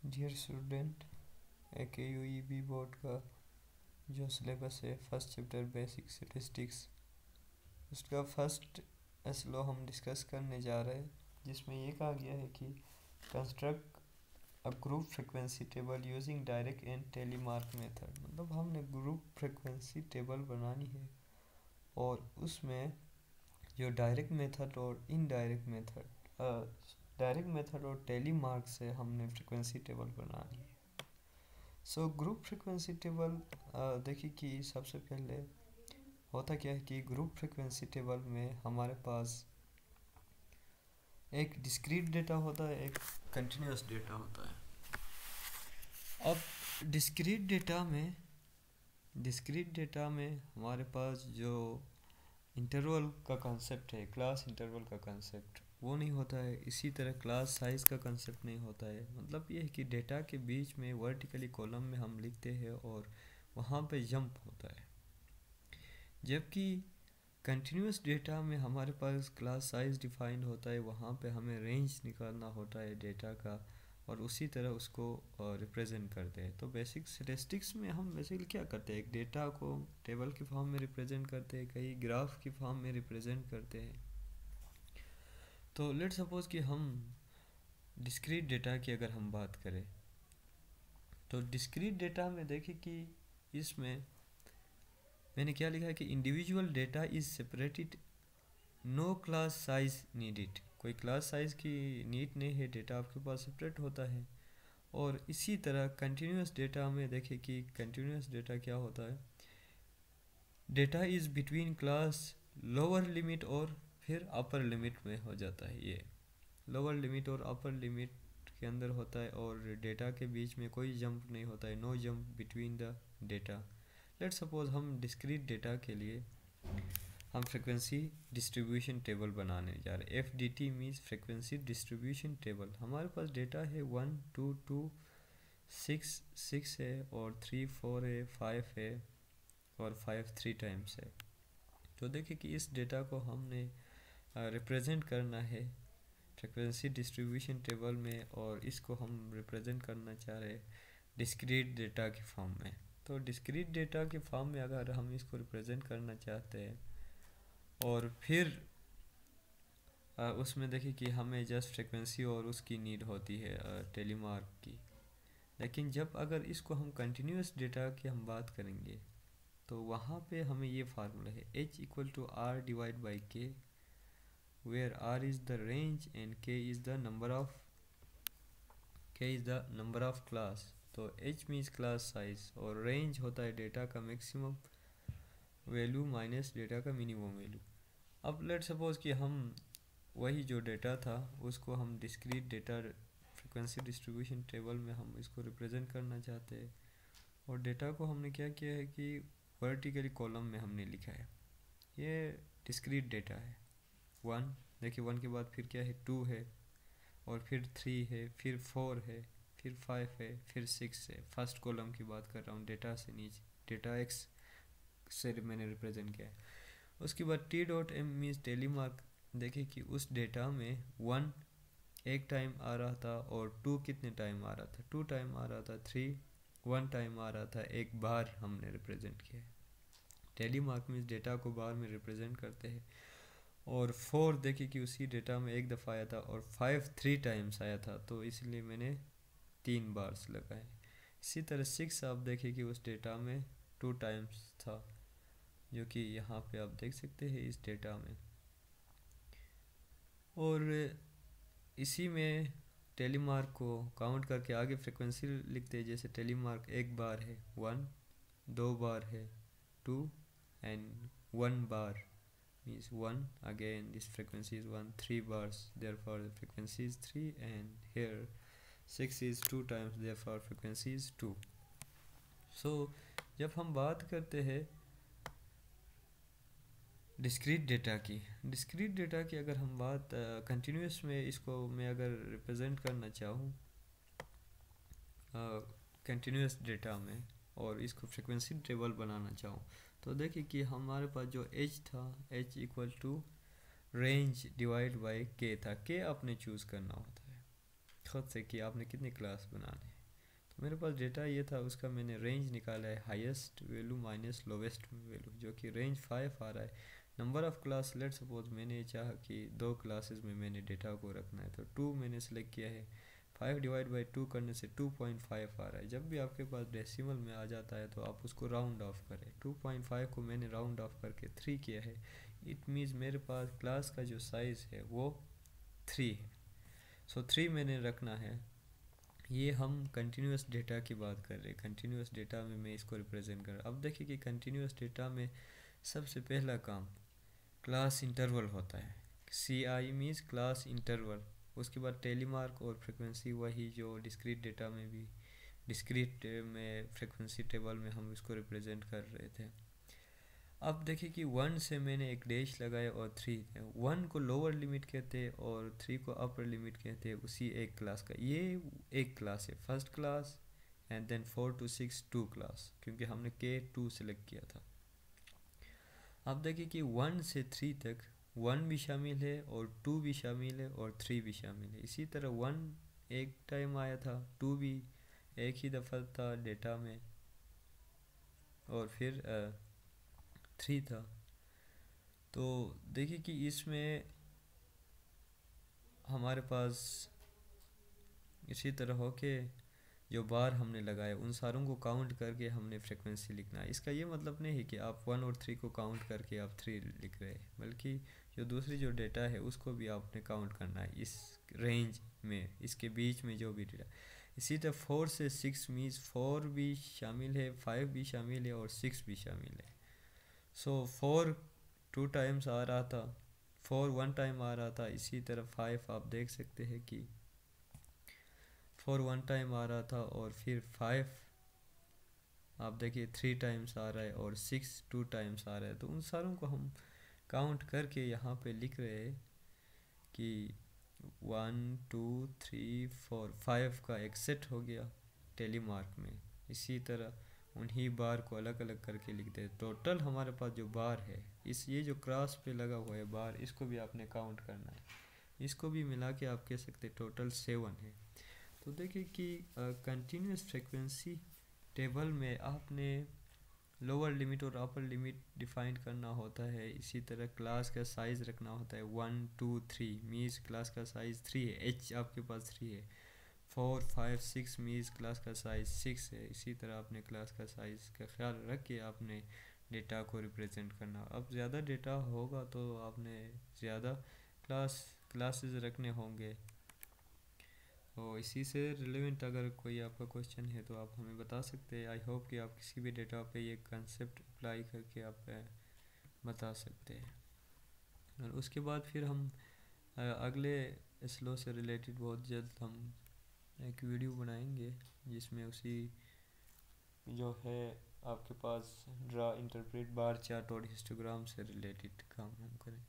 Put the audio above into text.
Dear student, AKUEB board का जो syllabus है फर्स्ट चैप्टर बेसिक स्टैटिस्टिक्स, उसका फर्स्ट एसलो हम डिस्कस करने जा रहे हैं, जिसमें ये कहा गया है कि construct a group frequency table using direct and tally mark method. मतलब हमने ग्रुप फ्रीक्वेंसी टेबल बनानी है और उसमें जो डायरेक्ट मेथड और इनडायरेक्ट मेथड, डायरेक्ट मेथड और टेलीमार्क से हमने फ्रीक्वेंसी टेबल बनानी है। सो ग्रुप फ्रीक्वेंसी टेबल देखिए कि सबसे पहले होता क्या है कि ग्रुप फ्रीक्वेंसी टेबल में हमारे पास एक डिस्क्रीट डेटा होता है, एक कंटिन्यूस डेटा होता है। अब डिस्क्रीट डेटा में हमारे पास जो इंटरवल का कंसेप्ट है, क्लास इंटरवल का कंसेप्ट, वो नहीं होता है। इसी तरह क्लास साइज़ का कंसेप्ट नहीं होता है। मतलब ये है कि डेटा के बीच में वर्टिकली कॉलम में हम लिखते हैं और वहाँ पे जंप होता है, जबकि कंटिन्यूस डेटा में हमारे पास क्लास साइज़ डिफाइंड होता है, वहाँ पे हमें रेंज निकालना होता है डेटा का और उसी तरह उसको रिप्रेजेंट करते हैं। तो बेसिक स्टैटिस्टिक्स में हम बेसिकली क्या करते हैं, एक डेटा को टेबल के फॉर्म में रिप्रेजेंट करते हैं, कई ग्राफ की फॉर्म में रिप्रेजेंट करते हैं। तो लेट सपोज कि हम डिस्क्रीट डेटा की अगर हम बात करें, तो डिस्क्रीट डेटा में देखें कि इसमें मैंने क्या लिखा है कि individual data is separated, no class size needed. कोई क्लास साइज की नीड नहीं है, डेटा आपके पास सेपरेट होता है। और इसी तरह कंटिन्यूस डेटा में देखें कि कंटिन्यूस डेटा क्या होता है, data is between class lower limit और फिर अपर लिमिट में हो जाता है। ये लोअर लिमिट और अपर लिमिट के अंदर होता है और डेटा के बीच में कोई जंप नहीं होता है, no jump between the data. Let suppose हम डिस्क्रीट डेटा के लिए हम फ्रिक्वेंसी डिस्ट्रीब्यूशन टेबल बनाने जा रहे हैं। FDT means frequency distribution table. हमारे पास डेटा है 1 2 2 6 6 है और 3 4 है, 5 है और 5 3 टाइम्स है। तो देखिए कि इस डेटा को हमने रिप्रेजेंट करना है फ्रिक्वेंसी डिस्ट्रीब्यूशन टेबल में और इसको हम रिप्रेजेंट करना चाह रहे हैं डिस्क्रीट डेटा के फॉर्म में। तो डिस्क्रीट डेटा के फॉर्म में अगर हम इसको रिप्रेजेंट करना चाहते हैं और फिर उसमें देखिए कि हमें जस्ट फ्रिक्वेंसी और उसकी नीड होती है टेलीमार्क की। लेकिन जब अगर इसको हम कंटिन्यूस डेटा की हम बात करेंगे तो वहाँ पे हमें ये फार्मूला है H=R/K, where R is the range and K is the number of class। तो H मीन्स क्लास साइज और रेंज होता है डेटा का मैक्सिमम वैल्यू माइनस डेटा का मिनिमम वैल्यू। अब लेट सपोज कि हम वही जो डेटा था उसको हम discrete data frequency distribution table में हम इसको रिप्रेजेंट करना चाहते हैं और डेटा को हमने क्या किया है कि वर्टिकली कॉलम में हमने लिखा है। ये डिस्क्रीट डेटा है। 1 देखिए 1 के बाद फिर क्या है, 2 है और फिर 3 है, फिर 4 है, फिर 5 है, फिर 6 है। फर्स्ट कॉलम की बात कर रहा हूँ, डेटा से नीचे डेटा एक्स से मैंने रिप्रेजेंट किया है। उसके बाद T.M मीन्स टेलीमार्क। देखिए कि उस डेटा में 1 एक टाइम आ रहा था और 2 कितने टाइम आ रहा था, 2 टाइम आ रहा था, 3 1 टाइम आ रहा था, एक बार हमने रिप्रेजेंट किया है। टेलीमार्क मीन्स डेटा को बार में रिप्रेजेंट करते हैं। और 4 देखिए कि उसी डेटा में एक दफ़ा आया था और 5 3 टाइम्स आया था, तो इसलिए मैंने 3 बार्स लगाए। इसी तरह 6 आप देखिए कि उस डेटा में 2 टाइम्स था, जो कि यहाँ पे आप देख सकते हैं इस डेटा में। और इसी में टेलीमार्क को काउंट करके आगे फ्रिक्वेंसी लिखते हैं। जैसे टेलीमार्क एक बार है 1, 2 बार है 2 and 1 bar means 1 again, this frequency is 1, 3 bars, therefore the frequency is 3, and here 6 is 2 times, therefore frequency is 2. So जब हम बात करते हैं डिस्क्रीट डेटा की अगर हम बात कंटिन्यूस में इसको मैं अगर रिप्रेजेंट करना चाहूँ कंटिन्यूस डेटा में और इसको फ्रिक्वेंसी टेबल बनाना चाहूँ, तो देखिए कि हमारे पास जो H था, H=रेंज डिवाइड बाय K था। K आपने चूज़ करना होता है। ख़ुद से कि आपने कितनी क्लास बनानी है। तो मेरे पास डेटा ये था, उसका मैंने रेंज निकाला है highest value minus lowest value, जो कि रेंज 5 आ रहा है। Number of class, let suppose मैंने चाहा कि 2 क्लासेस में मैंने डेटा को रखना है, तो 2 मैंने सेलेक्ट किया है। 5 डिवाइड बाई 2 करने से 2.5 आ रहा है। जब भी आपके पास डेसिमल में आ जाता है तो आप उसको राउंड ऑफ करें। 2.5 को मैंने राउंड ऑफ करके 3 किया है। इट मीन्स मेरे पास क्लास का जो साइज़ है वो 3 है। सो 3 मैंने रखना है। ये हम कंटिन्यूस डेटा की बात कर रहे हैं। कंटिन्यूस डेटा में मैं इसको रिप्रेजेंट कर रहा हूँ। अब देखिए कि कंटिन्यूस डेटा में सबसे पहला काम क्लास इंटरवल होता है। सी आई मीन्स क्लास इंटरवल। उसके बाद टेलीमार्क और फ्रिक्वेंसी, वही जो डिस्क्रीट डेटा में भी, डिस्क्रीट में फ्रिक्वेंसी टेबल में हम इसको रिप्रेजेंट कर रहे थे। अब देखिए कि 1 से मैंने एक डैश लगाया और 3 1 को लोअर लिमिट कहते हैं और 3 को अपर लिमिट कहते हैं उसी एक क्लास का। ये एक क्लास है, first class, and then 4 to 6 2 class, क्योंकि हमने K2 सेलेक्ट किया था। अब देखिए कि 1 से 3 तक 1 भी शामिल है और 2 भी शामिल है और 3 भी शामिल है। इसी तरह 1 एक टाइम आया था, 2 भी एक ही दफ़ा था डेटा में, और फिर 3 था। तो देखिए कि इसमें हमारे पास इसी तरह हो के जो बार हमने लगाए उन सारों को काउंट करके हमने फ्रिक्वेंसी लिखना है। इसका ये मतलब नहीं है कि आप 1 और 3 को काउंट करके आप 3 लिख रहे हैं, बल्कि जो दूसरी जो डेटा है उसको भी आपने काउंट करना है इस रेंज में, इसके बीच में जो भी डेटा। इसी तरह 4 से 6 मीन्स 4 भी शामिल है, 5 भी शामिल है और 6 भी शामिल है। सो 4 2 टाइम्स आ रहा था, 4 1 टाइम आ रहा था। इसी तरह 5 आप देख सकते हैं कि 4 1 टाइम आ रहा था, और फिर 5 आप देखिए 3 टाइम्स आ रहा है और 6 2 टाइम्स आ रहा है। तो उन सारों को हम काउंट करके यहाँ पे लिख रहे हैं कि 1 2 3 4 5 का एक सेट हो गया टेलीमार्क में। इसी तरह उन्हीं बार को अलग अलग करके लिख दे। टोटल हमारे पास जो बार है, इस ये जो क्रॉस पे लगा हुआ है बार, इसको भी आपने काउंट करना है। इसको भी मिला के आप कह सकते टोटल 7 है। तो देखिए कि कंटिन्यूस फ्रिक्वेंसी टेबल में आपने लोअर लिमिट और अपर लिमिट डिफाइन करना होता है। इसी तरह क्लास का साइज़ रखना होता है। 1 2 3 मीन्स क्लास का साइज़ 3 है, एच आपके पास 3 है। 4 5 6 मीन्स क्लास का साइज़ 6 है। इसी तरह आपने क्लास का साइज़ का ख्याल रख के आपने डेटा को रिप्रेजेंट करना। अब ज़्यादा डेटा होगा तो आपने ज़्यादा क्लासेस रखने होंगे। तो इसी से रिलेवेंट अगर कोई आपका क्वेश्चन है तो आप हमें बता सकते हैं। आई होप कि आप किसी भी डेटा पे ये कंसेप्ट अप्लाई करके आप बता सकते हैं। और उसके बाद फिर हम अगले स्लो से रिलेटेड बहुत जल्द हम एक वीडियो बनाएंगे, जिसमें उसी जो है आपके पास ड्रा इंटरप्रेट बार चार्ट और हिस्टोग्राम से रिलेटेड काम हम करें।